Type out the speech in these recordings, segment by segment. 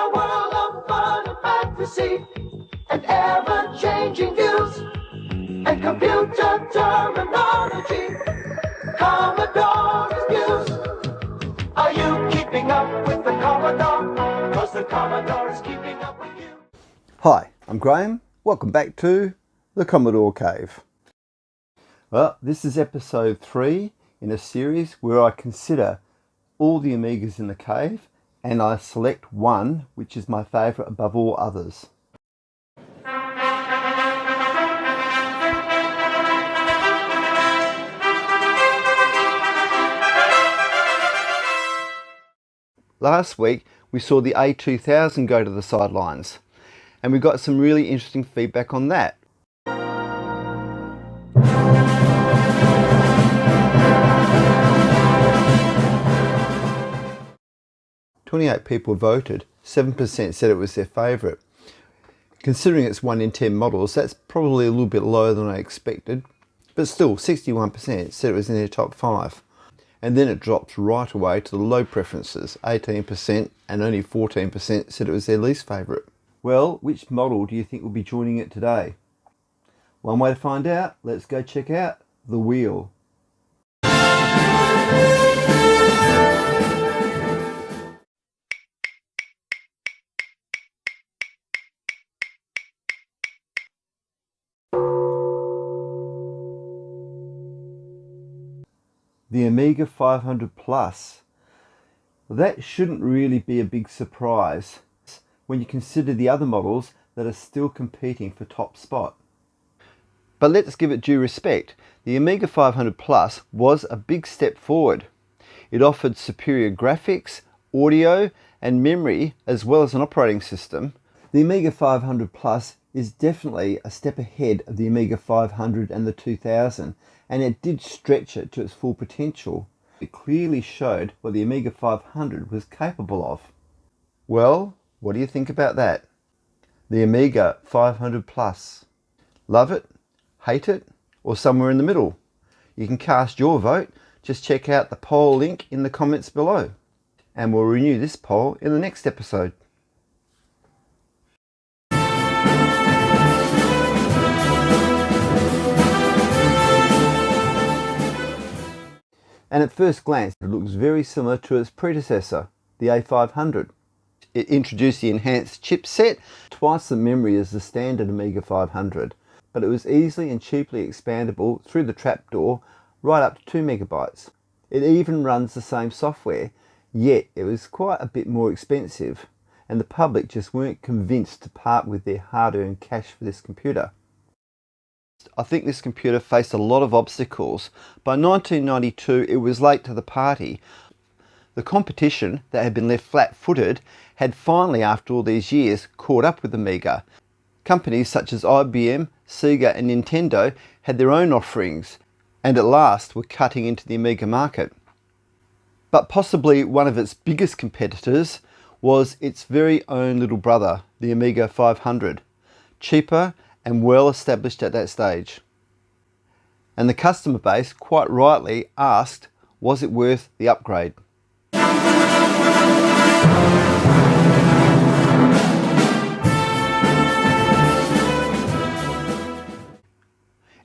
a world of fun and fantasy, and ever-changing views, and computer terminology. Commodore's news. Are you keeping up with the Commodore? 'Cause the Commodore is keeping up with you. Hi, I'm Graham. Welcome back to the Commodore Cave. Well, this is episode 3 in a series where I consider all the Amigas in the cave and I select one which is my favourite above all others. Last week we saw the A2000 go to the sidelines and we got some really interesting feedback on that. "28 people voted, 7% said it was their favourite. Considering it's 1 in 10 models, that's probably a little bit lower than I expected, but still 61% said it was in their top 5. And then it drops right away to the low preferences, 18%, and only 14% said it was their least favourite. Well, which model do you think will be joining it today? One way to find out, let's go check out the wheel. The Amiga 500 Plus. Well, that shouldn't really be a big surprise when you consider the other models that are still competing for top spot. But let's give it due respect. The Amiga 500 Plus was a big step forward. It offered superior graphics, audio and memory as well as an operating system. The Amiga 500 Plus is definitely a step ahead of the Amiga 500 and the 2000, and it did stretch it to its full potential. It clearly showed what the Amiga 500 was capable of. Well, what do you think about that? The Amiga 500 Plus. Love it, hate it, or somewhere in the middle? You can cast your vote. Just check out the poll link in the comments below. And we'll renew this poll in the next episode. And at first glance, it looks very similar to its predecessor, the A500. It introduced the enhanced chipset, twice the memory as the standard Amiga 500, but it was easily and cheaply expandable through the trapdoor right up to 2 megabytes. It even runs the same software, yet it was quite a bit more expensive, and the public just weren't convinced to part with their hard-earned cash for this computer. I think this computer faced a lot of obstacles. By 1992 it was late to the party. The competition that had been left flat-footed had finally, after all these years, caught up with Amiga. Companies such as IBM, Sega and Nintendo had their own offerings and at last were cutting into the Amiga market. But possibly one of its biggest competitors was its very own little brother, the Amiga 500. Cheaper and well established at that stage. And the customer base quite rightly asked, was it worth the upgrade?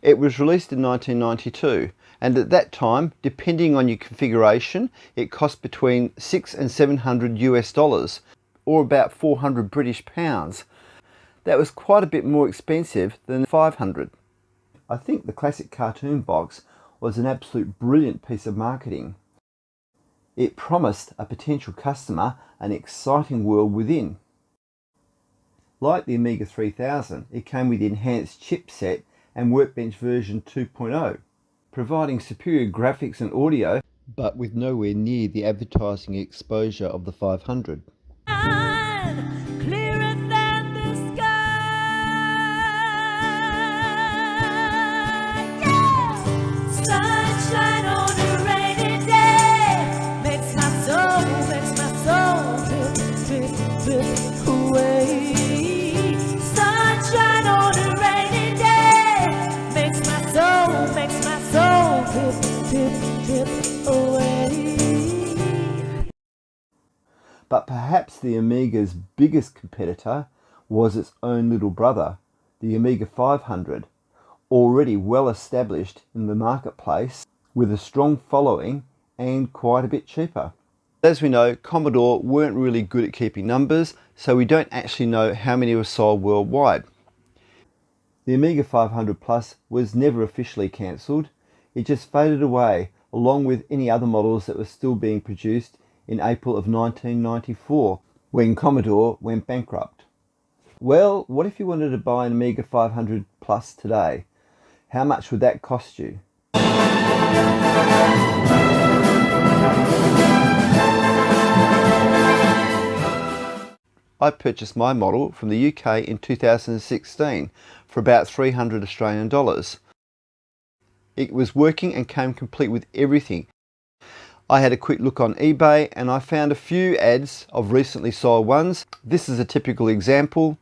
It was released in 1992, and at that time, depending on your configuration, it cost between $600 and $700 US, or about 400 British pounds. That was quite a bit more expensive than 500. I think the classic cartoon box was an absolute brilliant piece of marketing. It promised a potential customer an exciting world within. Like the Amiga 3000, it came with the enhanced chipset and Workbench version 2.0, providing superior graphics and audio, but with nowhere near the advertising exposure of the 500. But perhaps the Amiga's biggest competitor was its own little brother, the Amiga 500, already well established in the marketplace with a strong following and quite a bit cheaper. As we know, Commodore weren't really good at keeping numbers, so we don't actually know how many were sold worldwide. The Amiga 500 Plus was never officially cancelled. It just faded away along with any other models that were still being produced in April of 1994 when Commodore went bankrupt. Well, what if you wanted to buy an Amiga 500 Plus today? How much would that cost you? I purchased my model from the UK in 2016 for about $300 Australian. It was working and came complete with everything. I had a quick look on eBay and I found a few ads of recently sold ones. This is a typical example.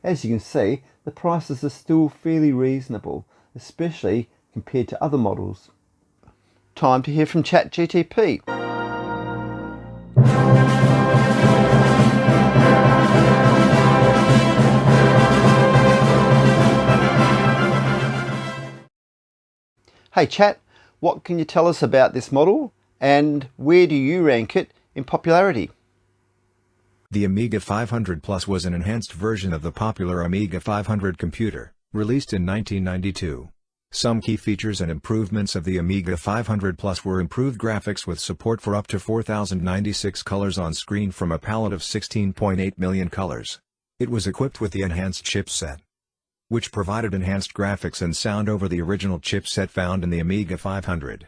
As you can see, the prices are still fairly reasonable, especially compared to other models. Time to hear from ChatGTP. Hey Chat, what can you tell us about this model and where do you rank it in popularity? The Amiga 500 Plus was an enhanced version of the popular Amiga 500 computer, released in 1992. Some key features and improvements of the Amiga 500 Plus were improved graphics with support for up to 4096 colors on screen from a palette of 16.8 million colors. It was equipped with the enhanced chipset, which provided enhanced graphics and sound over the original chipset found in the Amiga 500.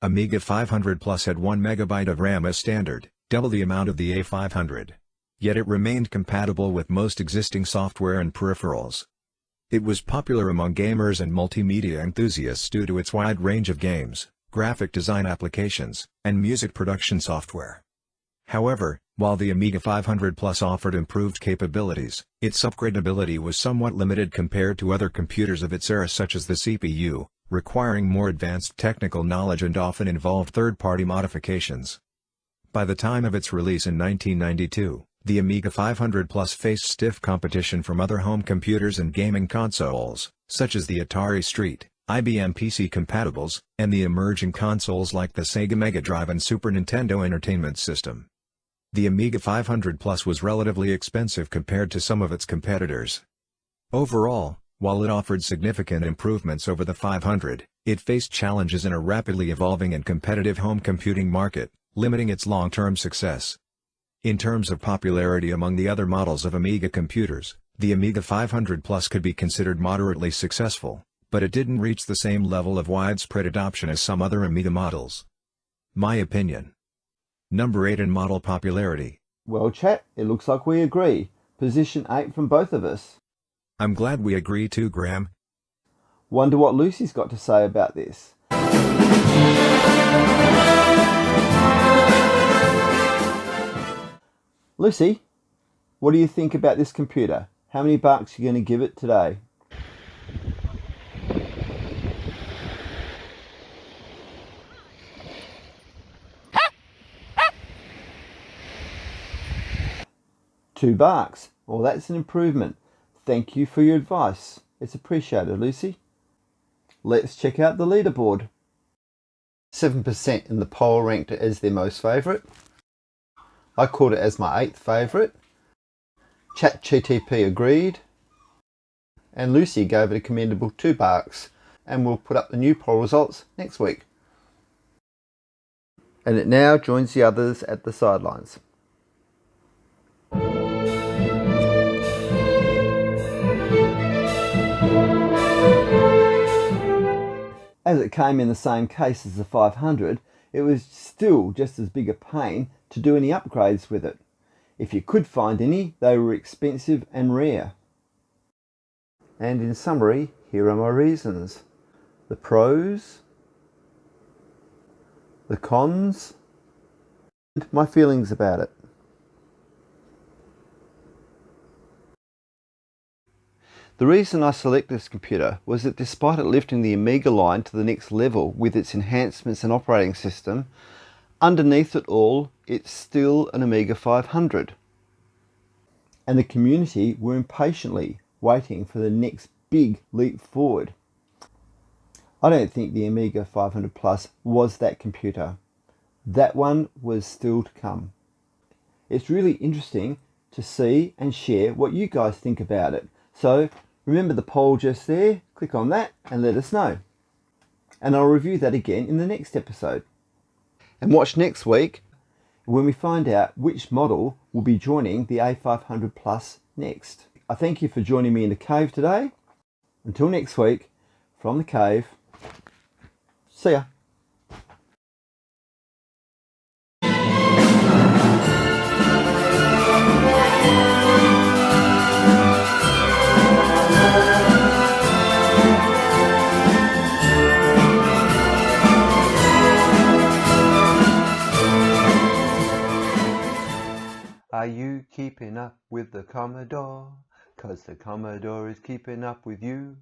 Amiga 500 Plus had 1 MB of RAM as standard, double the amount of the A500. Yet it remained compatible with most existing software and peripherals. It was popular among gamers and multimedia enthusiasts due to its wide range of games, graphic design applications, and music production software. However, while the Amiga 500 Plus offered improved capabilities, its upgradability was somewhat limited compared to other computers of its era such as the CPU, requiring more advanced technical knowledge and often involved third-party modifications. By the time of its release in 1992, the Amiga 500 Plus faced stiff competition from other home computers and gaming consoles, such as the Atari ST, IBM PC compatibles, and the emerging consoles like the Sega Mega Drive and Super Nintendo Entertainment System. The Amiga 500 Plus was relatively expensive compared to some of its competitors. Overall, while it offered significant improvements over the 500, it faced challenges in a rapidly evolving and competitive home computing market, limiting its long-term success. In terms of popularity among the other models of Amiga computers, the Amiga 500 Plus could be considered moderately successful, but it didn't reach the same level of widespread adoption as some other Amiga models. My opinion. Number 8 in model popularity. Well Chat, it looks like we agree. Position 8 from both of us. I'm glad we agree too, Graham. Wonder what Lucy's got to say about this. Lucy, what do you think about this computer? How many bucks are you going to give it today? $2. Well, that's an improvement. Thank you for your advice. It's appreciated, Lucy. Let's check out the leaderboard. 7% in the poll ranked it as their most favourite. I called it as my 8th favourite. ChatGTP agreed. And Lucy gave it a commendable $2. And we'll put up the new poll results next week. And it now joins the others at the sidelines. As it came in the same case as the 500, it was still just as big a pain to do any upgrades with it. If you could find any, they were expensive and rare. And in summary, here are my reasons. The pros, the cons, and my feelings about it. The reason I selected this computer was that despite it lifting the Amiga line to the next level with its enhancements and operating system, underneath it all, it's still an Amiga 500. And the community were impatiently waiting for the next big leap forward. I don't think the Amiga 500 Plus was that computer. That one was still to come. It's really interesting to see and share what you guys think about it. So remember the poll just there, click on that and let us know. And I'll review that again in the next episode. And watch next week when we find out which model will be joining the A500 Plus next. I thank you for joining me in the cave today. Until next week, from the cave, see ya. Are you keeping up with the Commodore? 'Cause the Commodore is keeping up with you.